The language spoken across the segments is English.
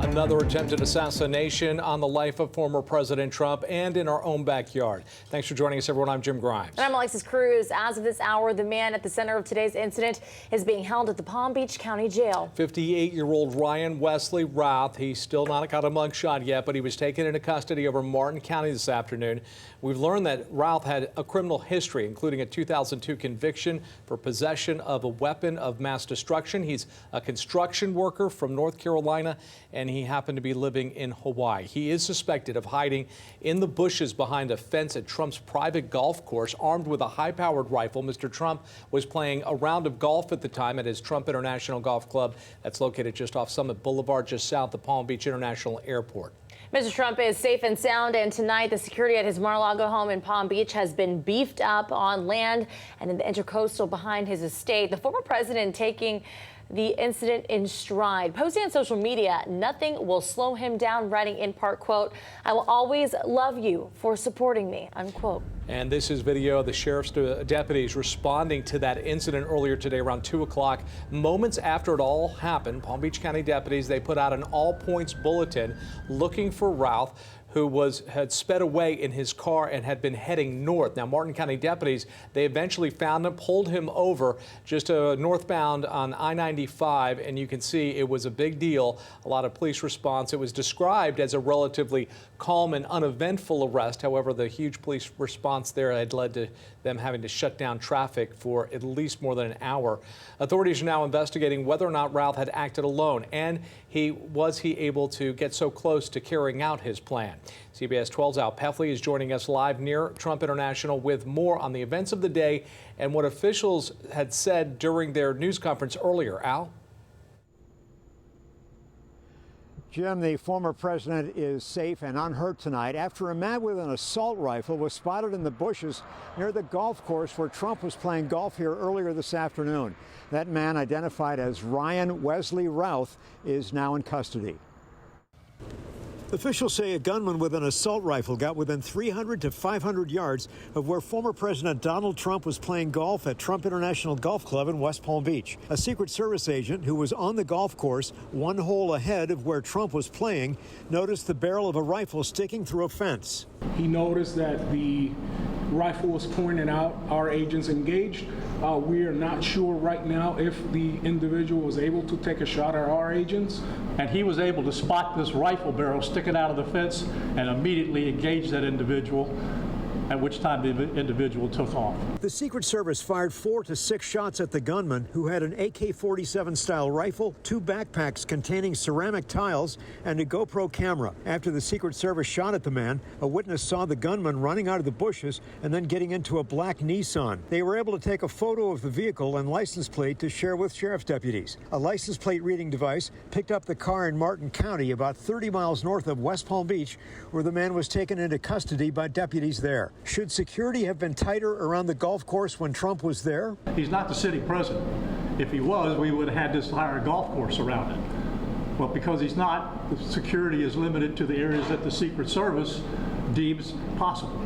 Another attempted assassination on the life of former President Trump and in our own backyard. Thanks for joining us, everyone. I'm Jim Grimes. And I'm Alexis Cruz. As of this hour, the man at the center of today's incident is being held at the Palm Beach County Jail. 58-year-old Ryan Wesley Routh. He's still not got a mugshot yet, but he was taken into custody over Martin County this afternoon. We've learned that Routh had a criminal history, including a 2002 conviction for possession of a weapon of mass destruction. He's a construction worker from North Carolina, and he happened to be living in Hawaii. He is suspected of hiding in the bushes behind a fence at Trump's private golf course, armed with a high-powered rifle. Mr. Trump was playing a round of golf at the time at his Trump International Golf Club that's located just off Summit Boulevard, just south of Palm Beach International Airport. Mr. Trump is safe and sound, and tonight the security at his Mar-a-Lago home in Palm Beach has been beefed up on land and in the intercoastal behind his estate. The former president taking the incident in stride, posting on social media, "Nothing will slow him down," writing in part, quote, "I will always love you for supporting me," unquote. And this is video of the sheriff's deputies responding to that incident earlier today around 2 o'clock. Moments after it all happened, Palm Beach County deputies, they put out an all-points bulletin looking for Routh, who had sped away in his car and had been heading north. Now, Martin County deputies, they eventually found him, pulled him over just northbound on I-95, and you can see it was a big deal. A lot of police response. It was described as a relatively calm and uneventful arrest. However, the huge police response there had led to them having to shut down traffic for at least more than an hour. Authorities are now investigating whether or not Routh had acted alone, and was he able to get so close to carrying out his plan. CBS 12's Al Peffley is joining us live near Trump International with more on the events of the day and what officials had said during their news conference earlier. Al? Jim, the former president is safe and unhurt tonight after a man with an assault rifle was spotted in the bushes near the golf course where Trump was playing golf here earlier this afternoon. That man, identified as Ryan Wesley Routh, is now in custody. Officials say a gunman with an assault rifle got within 300 to 500 yards of where former President Donald Trump was playing golf at Trump International Golf Club in West Palm Beach. A Secret Service agent who was on the golf course, one hole ahead of where Trump was playing, noticed the barrel of a rifle sticking through a fence. He noticed that the rifle was pointed out. Our agents engaged. We are not sure right now if the individual was able to take a shot at our agents. And he was able to spot this rifle barrel sticking out of the fence and immediately engage that individual, at which time the individual took off. The Secret Service fired 4 to 6 shots at the gunman, who had an AK-47 style rifle, 2 backpacks containing ceramic tiles, and a GoPro camera. After the Secret Service shot at the man, a witness saw the gunman running out of the bushes and then getting into a black Nissan. They were able to take a photo of the vehicle and license plate to share with sheriff's deputies. A license plate reading device picked up the car in Martin County, about 30 miles north of West Palm Beach, where the man was taken into custody by deputies there. Should security have been tighter around the golf course when Trump was there? He's not the city president. If he was, we would have had this entire golf course around it. But because he's not, the security is limited to the areas that the Secret Service deems possible.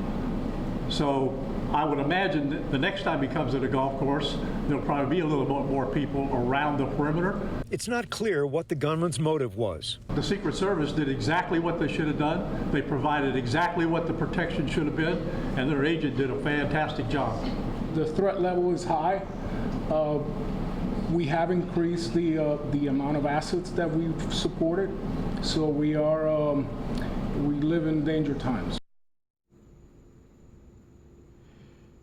So I would imagine that the next time he comes to the golf course, there'll probably be a little bit more people around the perimeter. It's not clear what the gunman's motive was. The Secret Service did exactly what they should have done. They provided exactly what the protection should have been, and their agent did a fantastic job. The threat level is high. We have increased the amount of assets that we've supported, so we live in danger times.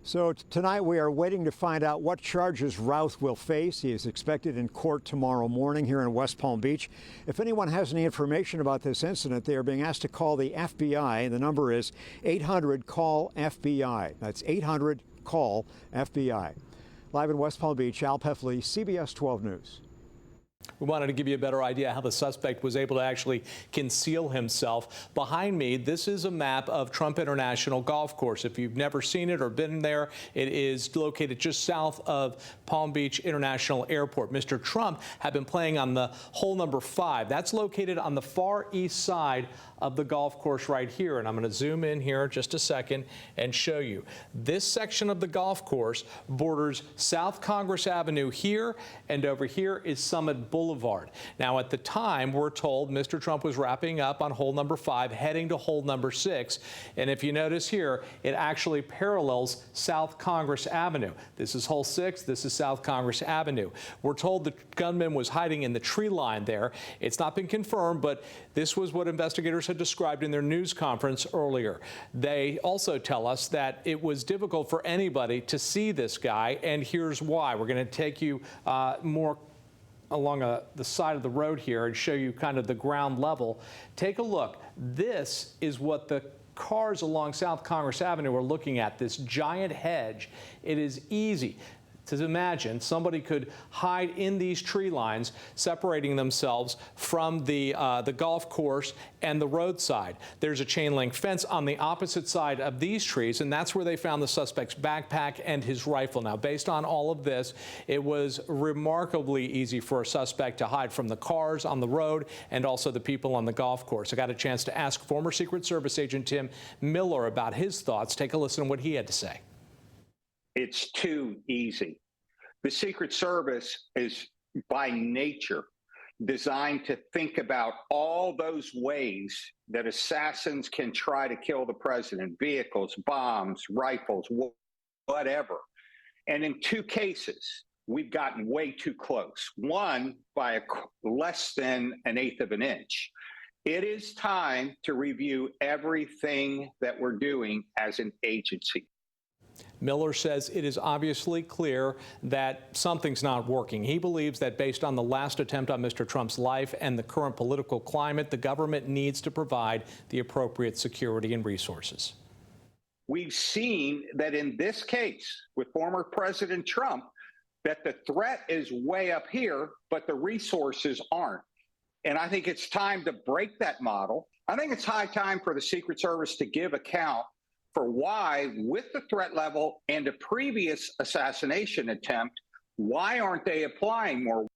So tonight we are waiting to find out what charges Routh will face. He is expected in court tomorrow morning here in West Palm Beach. If anyone has any information about this incident, they are being asked to call the FBI. The number is 800-CALL-FBI. That's 800-CALL-FBI. Live in West Palm Beach, Al Peffley, CBS 12 News. We wanted to give you a better idea how the suspect was able to actually conceal himself. Behind me, this is a map of Trump International Golf Course. If you've never seen it or been there, it is located just south of Palm Beach International Airport. Mr. Trump had been playing on the hole number 5. That's located on the far east side of the golf course right here. And I'm going to zoom in here just a second and show you. This section of the golf course borders South Congress Avenue here, and over here is Summit Boulevard. Boulevard. Now, at the time, we're told Mr. Trump was wrapping up on hole number 5, heading to hole number 6. And if you notice here, it actually parallels South Congress Avenue. This is hole 6. This is South Congress Avenue. We're told the gunman was hiding in the tree line there. It's not been confirmed, but this was what investigators had described in their news conference earlier. They also tell us that it was difficult for anybody to see this guy, and here's why. We're going to take you more along the side of the road here and show you kind of the ground level. Take a look. This is what the cars along South Congress Avenue are looking at, this giant hedge. It is easy to imagine somebody could hide in these tree lines, separating themselves from the golf course and the roadside. There's a chain link fence on the opposite side of these trees, and that's where they found the suspect's backpack and his rifle. Now, based on all of this, it was remarkably easy for a suspect to hide from the cars on the road and also the people on the golf course. I got a chance to ask former Secret Service agent Tim Miller about his thoughts. Take a listen to what he had to say. It's too easy. The Secret Service is by nature designed to think about all those ways that assassins can try to kill the president: vehicles, bombs, rifles, whatever. And in 2 cases, we've gotten way too close. One by less than 1/8 of an inch. It is time to review everything that we're doing as an agency. Miller says it is obviously clear that something's not working. He believes that based on the last attempt on Mr. Trump's life and the current political climate, the government needs to provide the appropriate security and resources. We've seen that in this case with former President Trump, that the threat is way up here, but the resources aren't. And I think it's time to break that model. I think it's high time for the Secret Service to give account for why, with the threat level and a previous assassination attempt, why aren't they applying more?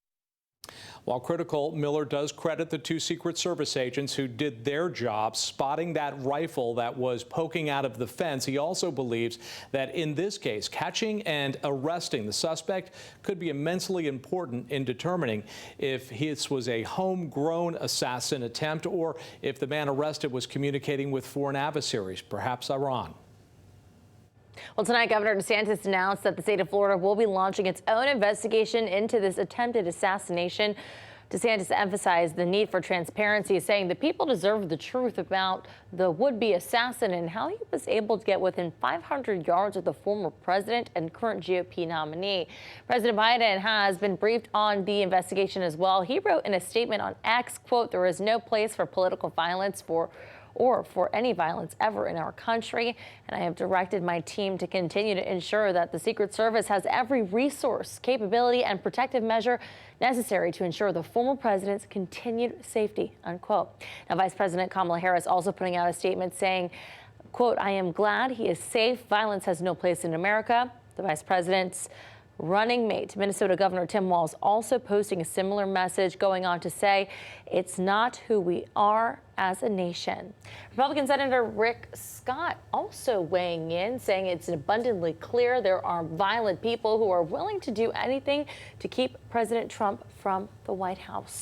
While critical, Miller does credit the 2 Secret Service agents who did their job spotting that rifle that was poking out of the fence. He also believes that in this case, catching and arresting the suspect could be immensely important in determining if this was a homegrown assassin attempt or if the man arrested was communicating with foreign adversaries, perhaps Iran. Well, tonight, Governor DeSantis announced that the state of Florida will be launching its own investigation into this attempted assassination. DeSantis emphasized the need for transparency, saying the people deserve the truth about the would-be assassin and how he was able to get within 500 yards of the former president and current GOP nominee. President Biden has been briefed on the investigation as well. He wrote in a statement on X, quote, "There is no place for political violence for any violence ever in our country. And I have directed my team to continue to ensure that the Secret Service has every resource, capability, and protective measure necessary to ensure the former president's continued safety," unquote. Now, Vice President Kamala Harris also putting out a statement saying, quote, "I am glad he is safe. Violence has no place in America." The vice president's running mate, Minnesota Governor Tim Walz, also posting a similar message, going on to say, "It's not who we are as a nation." Republican Senator Rick Scott also weighing in, saying it's abundantly clear there are violent people who are willing to do anything to keep President Trump from the White House.